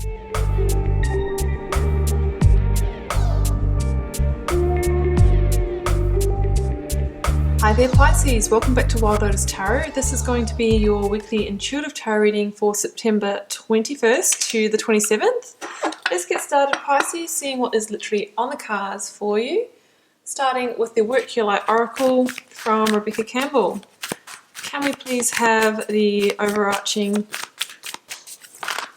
Hi there Pisces, welcome back to Wild Lotus Tarot. This is going to be your weekly intuitive tarot reading for September 21st to the 27th. Let's get started Pisces, seeing what is literally on the cards for you. Starting with the Work Your Light Oracle from Rebecca Campbell. Can we please have the overarching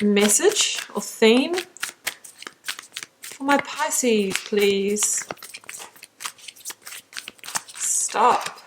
message or theme for my Pisces, please? Stop.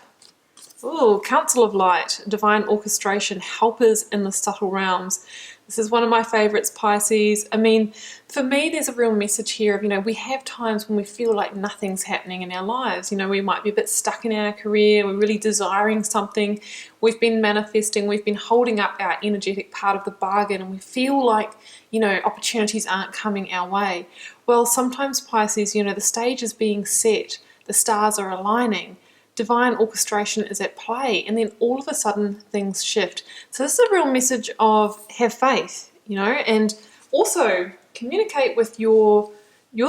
Ooh, Council of Light, Divine Orchestration, Helpers in the Subtle Realms. This is one of my favorites, Pisces. I mean, for me, there's a real message here of, we have times when we feel like nothing's happening in our lives. We might be a bit stuck in our career. We're really desiring something. We've been manifesting. We've been holding up our energetic part of the bargain, and we feel like, opportunities aren't coming our way. Well, sometimes, Pisces, the stage is being set. The stars are aligning. Divine orchestration is at play, and then all of a sudden things shift. So this is a real message of have faith, and also communicate with your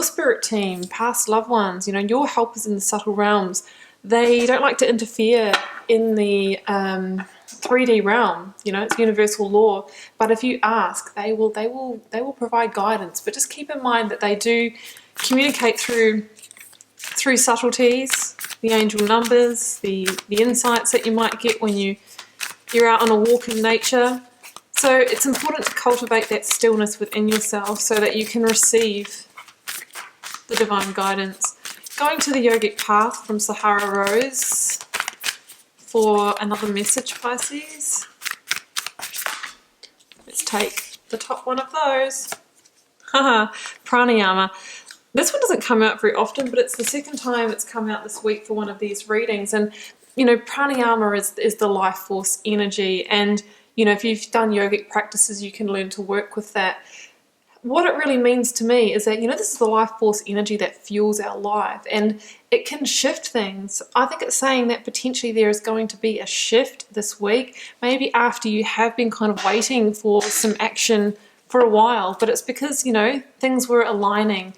spirit team, past loved ones, your helpers in the subtle realms. They don't like to interfere in the 3D realm, it's universal law, but if you ask, they will provide guidance. But just keep in mind that they do communicate through subtleties, the angel numbers, the insights that you might get when you're out on a walk in nature. So it's important to cultivate that stillness within yourself so that you can receive the divine guidance. Going to the Yogic path from Sahara Rose for another message, Pisces. Let's take the top one of those. Haha, pranayama. This one doesn't come out very often, but it's the second time it's come out this week for one of these readings. And, pranayama is the life force energy. And, if you've done yogic practices, you can learn to work with that. What it really means to me is that, this is the life force energy that fuels our life, and it can shift things. I think it's saying that potentially there is going to be a shift this week, maybe after you have been kind of waiting for some action for a while, but it's because, things were aligning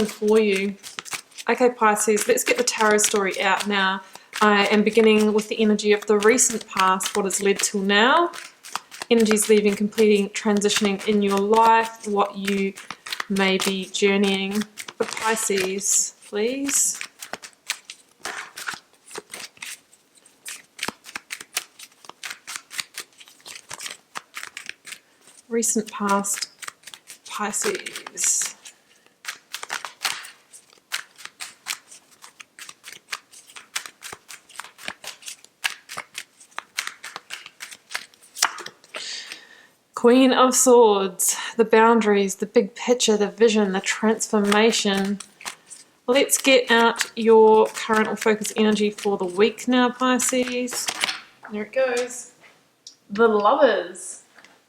for you. Okay, Pisces, let's get the tarot story out now. I am beginning with the energy of the recent past, what has led till now. Energies leaving, completing, transitioning in your life, what you may be journeying. For Pisces, please. Recent past, Pisces. Queen of Swords, the boundaries, the big picture, the vision, the transformation. Let's get out your current or focus energy for the week now, Pisces. There it goes. The Lovers,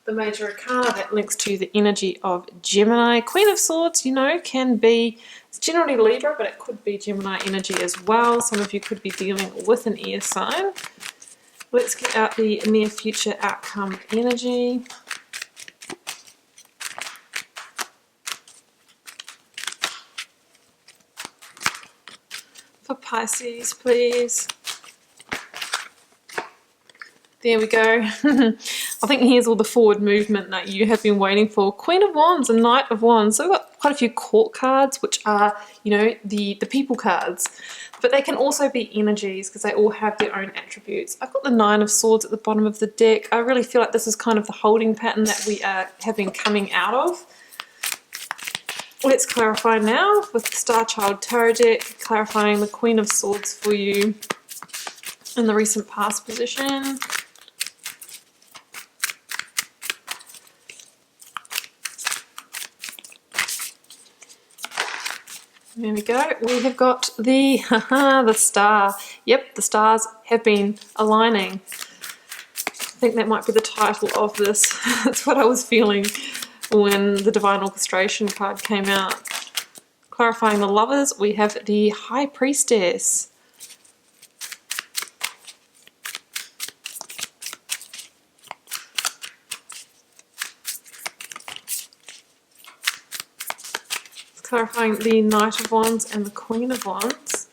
the major arcana that links to the energy of Gemini. Queen of Swords, can be, it's generally Libra, but it could be Gemini energy as well. Some of you could be dealing with an air sign. Let's get out the near future outcome energy. For Pisces, please. There we go. I think here's all the forward movement that you have been waiting for. Queen of Wands and Knight of Wands. So we've got quite a few court cards, which are, the people cards. But they can also be energies because they all have their own attributes. I've got the Nine of Swords at the bottom of the deck. I really feel like this is kind of the holding pattern that we have been coming out of. Let's clarify now with the Starchild Tarot deck, clarifying the Queen of Swords for you in the recent past position. There we go. We have got the star. Yep, the stars have been aligning. I think that might be the title of this. That's what I was feeling when the Divine Orchestration card came out. Clarifying the Lovers, we have the High Priestess. clarifying the Knight of Wands and the Queen of Wands.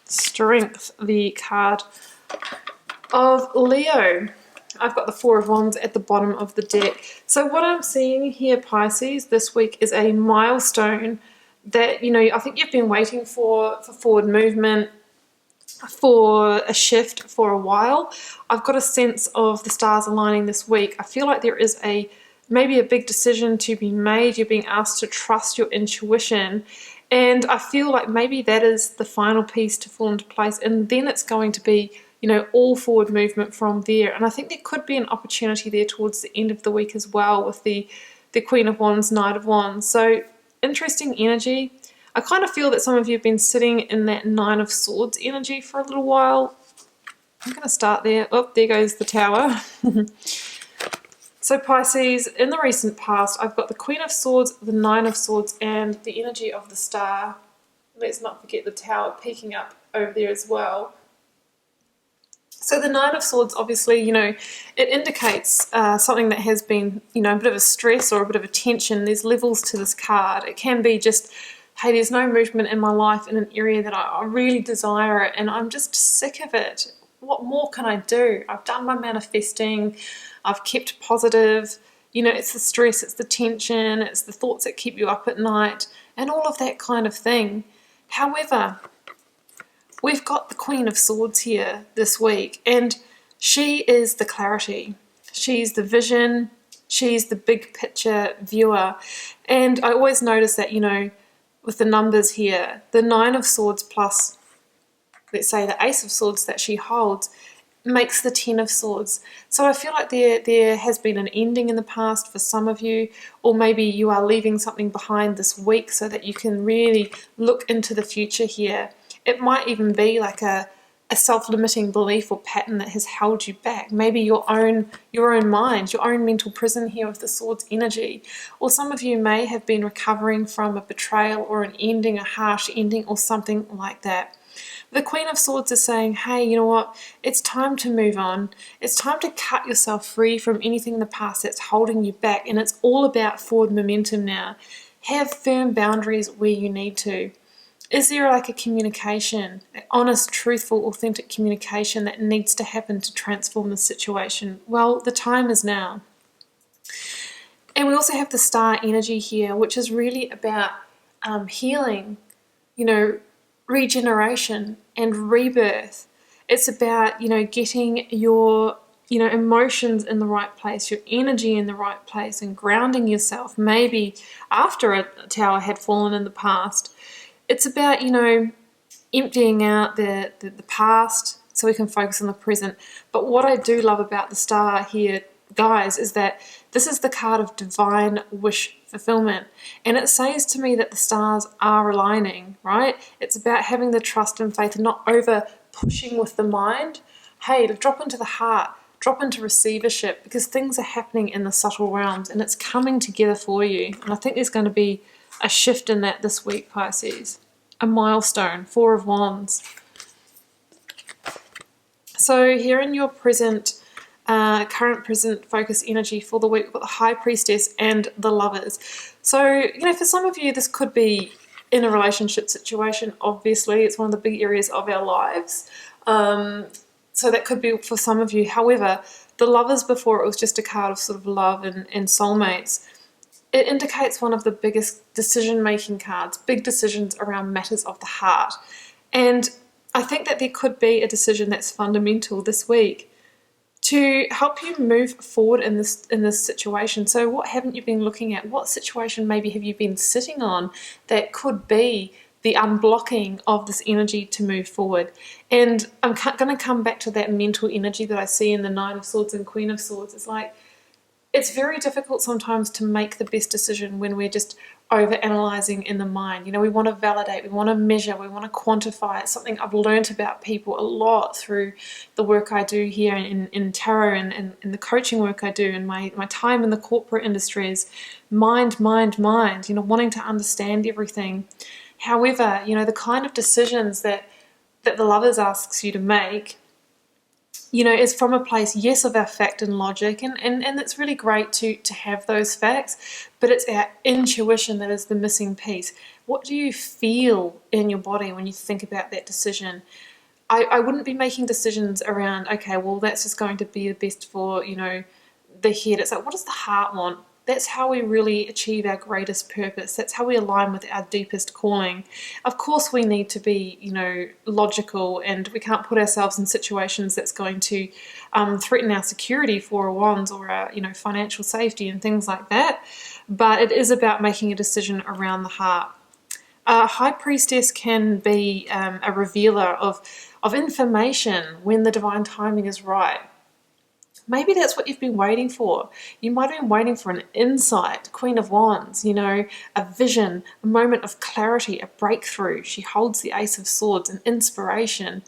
Strength, the card of Leo. I've got the Four of Wands at the bottom of the deck. So what I'm seeing here, Pisces, this week is a milestone that, you know, I think you've been waiting for forward movement, for a shift for a while. I've got a sense of the stars aligning this week. I feel like there is maybe a big decision to be made. You're being asked to trust your intuition. And I feel like maybe that is the final piece to fall into place. And then it's going to be, you know, all forward movement from there. And I think there could be an opportunity there towards the end of the week as well with the Queen of Wands, Knight of Wands. So interesting energy. I kind of feel that some of you have been sitting in that Nine of Swords energy for a little while. I'm going to start there. Oh, there goes the Tower. So Pisces, in the recent past, I've got the Queen of Swords, the Nine of Swords, and the energy of the Star. Let's not forget the Tower peeking up over there as well. So the Nine of Swords, obviously, you know, it indicates something that has been, you know, a bit of a stress or a bit of a tension. There's levels to this card. It can be just, hey, there's no movement in my life in an area that I really desire it, and I'm just sick of it. What more can I do? I've done my manifesting. I've kept positive. You know, it's the stress, it's the tension, it's the thoughts that keep you up at night, and all of that kind of thing. However, we've got the Queen of Swords here this week, and she is the clarity. She's the vision. She's the big picture viewer. And I always notice that, you know, with the numbers here, the Nine of Swords plus, let's say, the Ace of Swords that she holds makes the Ten of Swords. So I feel like there has been an ending in the past for some of you, or maybe you are leaving something behind this week so that you can really look into the future here. It might even be like a self-limiting belief or pattern that has held you back. Maybe your own mind, your own mental prison here with the Swords energy. Or some of you may have been recovering from a betrayal or an ending, a harsh ending or something like that. The Queen of Swords is saying, hey, you know what? It's time to move on. It's time to cut yourself free from anything in the past that's holding you back. And it's all about forward momentum now. Have firm boundaries where you need to. Is there like a communication, an honest, truthful, authentic communication that needs to happen to transform the situation? Well, the time is now. And we also have the Star energy here, which is really about healing, you know, regeneration and rebirth. It's about, you know, getting your, you know, emotions in the right place, your energy in the right place, and grounding yourself maybe after a tower had fallen in the past. It's about, you know, emptying out the past so we can focus on the present. But what I do love about the Star here, guys, is that this is the card of divine wish fulfillment. And it says to me that the stars are aligning, right? It's about having the trust and faith and not over pushing with the mind. Hey, to drop into the heart, drop into receivership, because things are happening in the subtle realms and it's coming together for you. And I think there's going to be a shift in that this week, Pisces. A milestone, Four of Wands. So here in your present, current present focus energy for the week, we've got the High Priestess and the Lovers. So, you know, for some of you, this could be in a relationship situation. Obviously, it's one of the big areas of our lives. So that could be for some of you. However, the Lovers before, it was just a card of sort of love and soulmates. It indicates one of the biggest decision-making cards, big decisions around matters of the heart. And I think that there could be a decision that's fundamental this week to help you move forward in this situation. So what haven't you been looking at? What situation maybe have you been sitting on that could be the unblocking of this energy to move forward? And I'm going to come back to that mental energy that I see in the Nine of Swords and Queen of Swords. It's like, it's very difficult sometimes to make the best decision when we're just over-analyzing in the mind. You know, we want to validate, we want to measure, we want to quantify. It's something I've learned about people a lot through the work I do here in tarot and the coaching work I do and my time in the corporate industry is mind, you know, wanting to understand everything. However, you know, the kind of decisions that the Lovers asks you to make, you know, is from a place, yes, of our fact and logic, and it's really great to have those facts, but it's our intuition that is the missing piece. What do you feel in your body when you think about that decision? I wouldn't be making decisions around, okay, well, that's just going to be the best for, you know, the head. It's like, what does the heart want? That's how we really achieve our greatest purpose. That's how we align with our deepest calling. Of course, we need to be, you know, logical, and we can't put ourselves in situations that's going to threaten our security, Four of Wands, or our, you know, financial safety and things like that. But it is about making a decision around the heart. High Priestess can be a revealer of information when the divine timing is right. Maybe that's what you've been waiting for. You might have been waiting for an insight, Queen of Wands, you know, a vision, a moment of clarity, a breakthrough. She holds the Ace of Swords, an inspiration.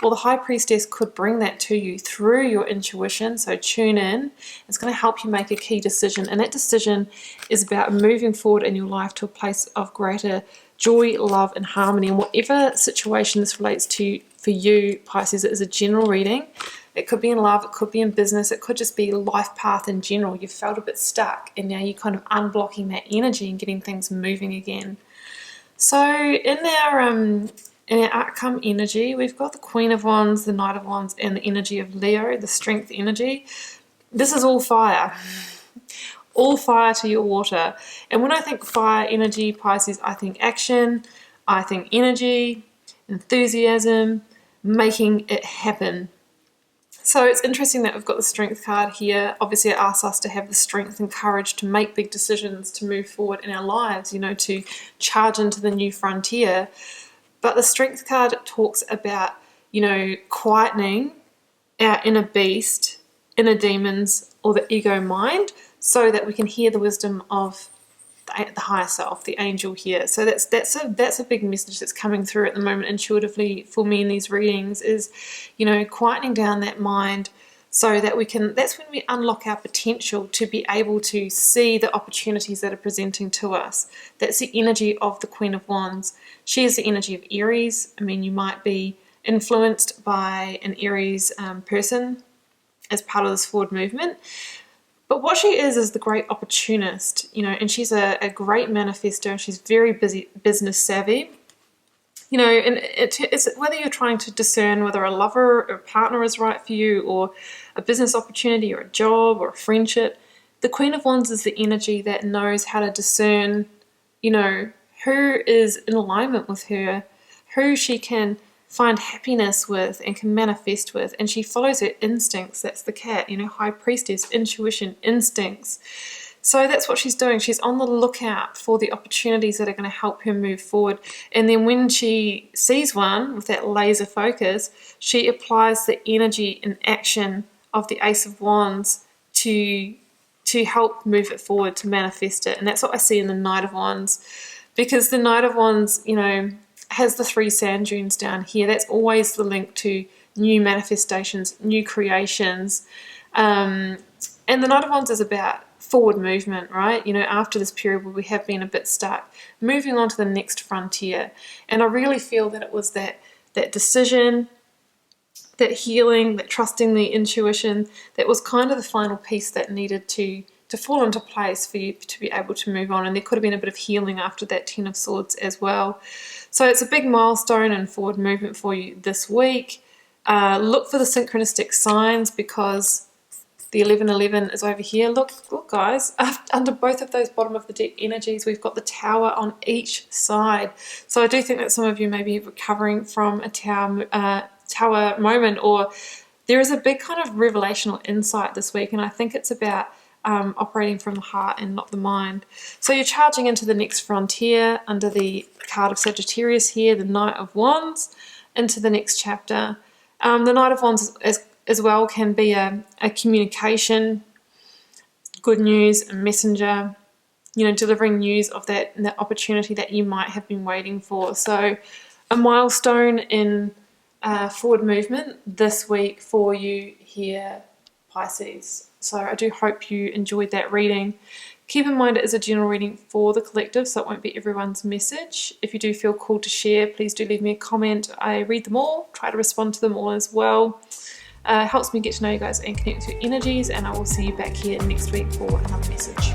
Well, the High Priestess could bring that to you through your intuition, so tune in. It's going to help you make a key decision, and that decision is about moving forward in your life to a place of greater joy, love, and harmony. And whatever situation this relates to for you, Pisces, it is a general reading. It could be in love, it could be in business, it could just be life path in general. You've felt a bit stuck, and now you're kind of unblocking that energy and getting things moving again. So in our outcome energy, we've got the Queen of Wands, the Knight of Wands, and the energy of Leo, the strength energy. This is all fire. All fire to your water. And when I think fire energy, Pisces, I think action, I think energy, enthusiasm, making it happen. So it's interesting that we've got the Strength card here. Obviously, it asks us to have the strength and courage to make big decisions, to move forward in our lives, you know, to charge into the new frontier. But the Strength card talks about, you know, quietening our inner beast, inner demons, or the ego mind, so that we can hear the wisdom of the higher self, the angel here. So that's a big message that's coming through at the moment intuitively for me in these readings, is, you know, quietening down that mind so that we can, that's when we unlock our potential to be able to see the opportunities that are presenting to us. That's the energy of the Queen of Wands. She is the energy of Aries. I mean, you might be influenced by an Aries person as part of this forward movement. But what she is the great opportunist, you know, and she's a great manifestor. She's very business savvy, you know, and it's whether you're trying to discern whether a lover or a partner is right for you, or a business opportunity, or a job, or a friendship. The Queen of Wands is the energy that knows how to discern, you know, who is in alignment with her, who she can find happiness with and can manifest with, and she follows her instincts. That's the cat, you know, High Priestess, intuition, instincts. So that's what she's doing. She's on the lookout for the opportunities that are going to help her move forward, and then when she sees one with that laser focus, she applies the energy and action of the Ace of Wands to help move it forward, to manifest it. And that's what I see in the Knight of Wands, because the Knight of Wands, you know, has the 3 sand dunes down here. That's always the link to new manifestations, new creations. And the Knight of Wands is about forward movement, right? You know, after this period where we have been a bit stuck, moving on to the next frontier. And I really feel that it was that decision, that healing, that trusting the intuition, that was kind of the final piece that needed to fall into place for you to be able to move on. And there could have been a bit of healing after that 10 of Swords as well. So it's a big milestone and forward movement for you this week. Look for the synchronistic signs, because the 1111 is over here. Look guys, under both of those bottom of the deck energies, we've got the Tower on each side. So I do think that some of you may be recovering from a tower moment, or there is a big kind of revelational insight this week, and I think it's about operating from the heart and not the mind. So you're charging into the next frontier under the card of Sagittarius here, the Knight of Wands, into the next chapter. The Knight of Wands as well can be a communication, good news, a messenger, you know, delivering news of that opportunity that you might have been waiting for. So a milestone in forward movement this week for you here, Pisces. So I do hope you enjoyed that reading. Keep in mind it is a general reading for the collective, so it won't be everyone's message. If you do feel called to share, please do leave me a comment. I read them all, try to respond to them all as well. Helps me get to know you guys and connect with your energies, and I will see you back here next week for another message.